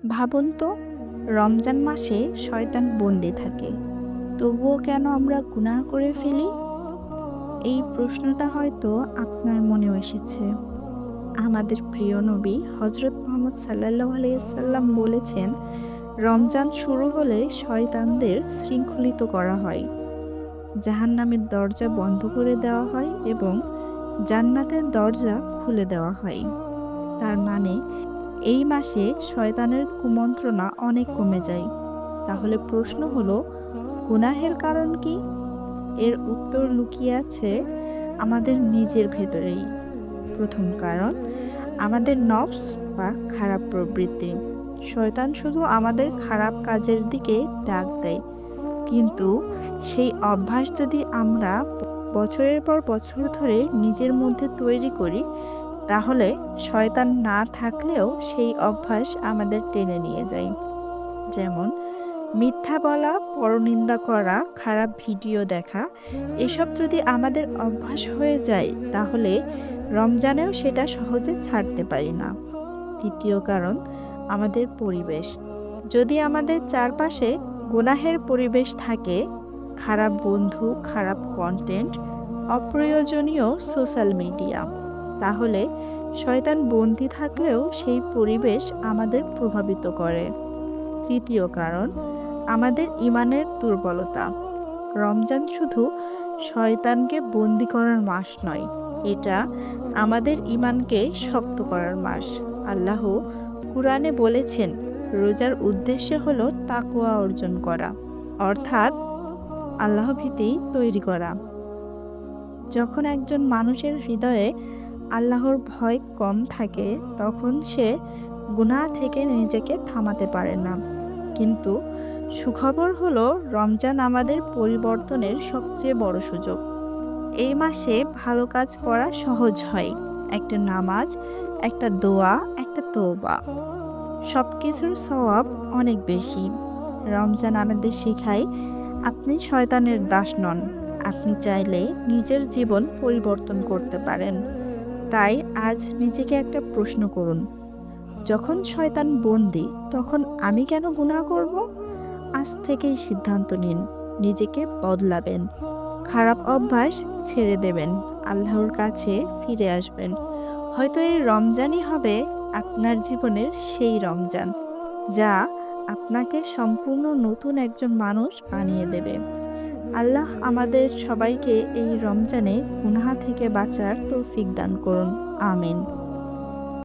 ভাবুন তো, রমজান মাসে শয়তান বন্দি থাকে, তবুও কেন আমরা গুনাহ করে ফেলি? এই প্রশ্নটা হয়তো আপনার মনেও এসেছে। আমাদের প্রিয় নবী হজরত মুহাম্মদ সাল্লাল্লাহু আলাইহি সাল্লাম বলেছেন, রমজান শুরু হলে শয়তানদের শৃঙ্খলিত করা হয়, জাহান্নামের দরজা বন্ধ করে দেওয়া হয় এবং জান্নাতের দরজা খুলে দেওয়া হয়। তার মানে এই মাসে শয়তানের কুমন্ত্রণা অনেক কমে যায়। তাহলে প্রশ্ন হলো, গুনাহের কারণ কি? এর উত্তর লুকিয়ে আছে আমাদের নিজের ভেতরেই। প্রথম কারণ, আমাদের নফস বা খারাপ প্রবৃত্তি। শয়তান শুধু আমাদের খারাপ কাজের দিকে ডাক দেয়, কিন্তু সেই অভ্যাস যদি আমরা বছরের পর বছর ধরে নিজের মধ্যে তৈরি করি, তাহলে শয়তান না থাকলেও সেই অভ্যাস আমাদের টেনে নিয়ে যায়। যেমন মিথ্যা বলা, পরনিন্দা করা, খারাপ ভিডিও দেখা, এসব যদি আমাদের অভ্যাস হয়ে যায়, তাহলে রমজানেও সেটা সহজে ছাড়তে পারি না। দ্বিতীয় কারণ, আমাদের পরিবেশ। যদি আমাদের চারপাশে গুনাহের পরিবেশ থাকে, খারাপ বন্ধু, খারাপ কন্টেন্ট, অপ্রয়োজনীয় সোশ্যাল মিডিয়া, তাহলে শয়তান বন্দী থাকলেও সেই পরিবেশ আমাদের প্রভাবিত করে। তৃতীয় কারণ, আমাদের ঈমানের দুর্বলতা। রমজান শুধু শয়তানকে বন্দী করার মাস নয়, এটা আমাদের ঈমানকে শক্ত করার মাস। আল্লাহ কুরআনে বলেছেন, রোজার উদ্দেশ্য হলো তাকওয়া অর্জন করা, অর্থাৎ আল্লাহ ভীতি তৈরি করা। যখন একজন মানুষের হৃদয়ে আল্লাহর ভয় কম থাকে, তখন সে গুনাহ থেকে নিজেকে থামাতে পারে না। কিন্তু সুখবর হলো, রমজান আমাদের পরিবর্তনের সবচেয়ে বড় সুযোগ। এই মাসে ভালো কাজ করা সহজ হয়। একটা নামাজ, একটা দোয়া, একটা তওবা, সবকিছুর সওয়াব অনেক বেশি। রমজান আমাদের শেখায়, আপনি শয়তানের দাস নন। আপনি চাইলে নিজের জীবন পরিবর্তন করতে পারেন। তাই আজ নিজেকে একটা প্রশ্ন করুন, যখন শয়তান বন্দী, তখন আমি কেন গুনাহ করব? আজ থেকেই সিদ্ধান্ত নিন, নিজেকে বদলাবেন, খারাপ অভ্যাস ছেড়ে দেবেন, আল্লাহর কাছে ফিরে আসবেন। হয়তো এই রমজানই হবে আপনার জীবনের সেই রমজান, যা আপনাকে সম্পূর্ণ নতুন একজন মানুষ বানিয়ে দেবে। আল্লাহ আমাদের সবাইকে এই রমজানে গুনাহ থেকে বাঁচার তৌফিক দান করুন। আমিন।